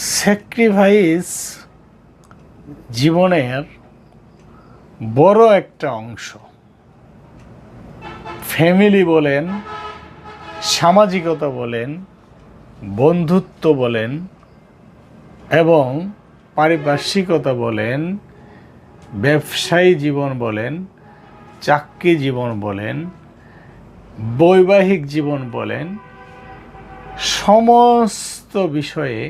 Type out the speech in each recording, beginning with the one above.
Sacrifice জীবনের বড় একটা অংশ। ফ্যামিলি বলেন, সামাজিকতা বলেন, বন্ধুত্ব বলেন এবং পারিপার্শ্বিকতা বলেন, ব্যবসায়ী জীবন বলেন, চাকরি জীবন বলেন, বৈবাহিক জীবন বলেন, সমস্ত বিষয়ে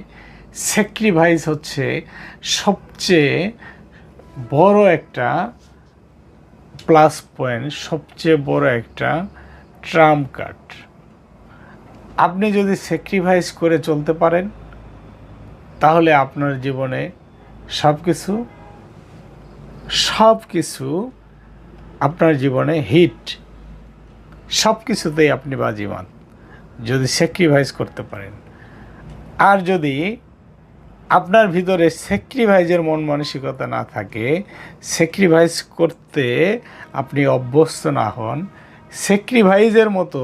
স্যাক্রিফাইস হচ্ছে সবচেয়ে বড় একটা প্লাস পয়েন্ট, সবচেয়ে বড় একটা ট্রাম্প কার্ড। আপনি যদি স্যাক্রিফাইস করে চলতে পারেন তাহলে আপনার জীবনে সব কিছু আপনার জীবনে হিট, সব কিছুতেই আপনি বাজিমাত যদি স্যাক্রিফাইস করতে পারেন। আর যদি আপনার ভিতরে স্যাক্রিফাইসের মন মানসিকতা না থাকে, স্যাক্রিফাইস করতে আপনি অভ্যস্ত না হন, স্যাক্রিফাইসের মতো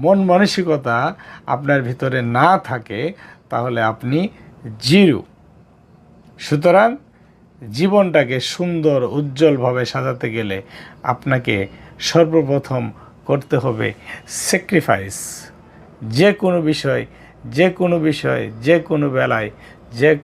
মন মানসিকতা আপনার ভিতরে না থাকে, তাহলে আপনি জিরো। সুতরাং জীবনটাকে সুন্দর উজ্জ্বলভাবে সাজাতে গেলে আপনাকে সর্বপ্রথম করতে হবে স্যাক্রিফাইস। যে কোনো বিষয়, যে কোনো বেলায়, যে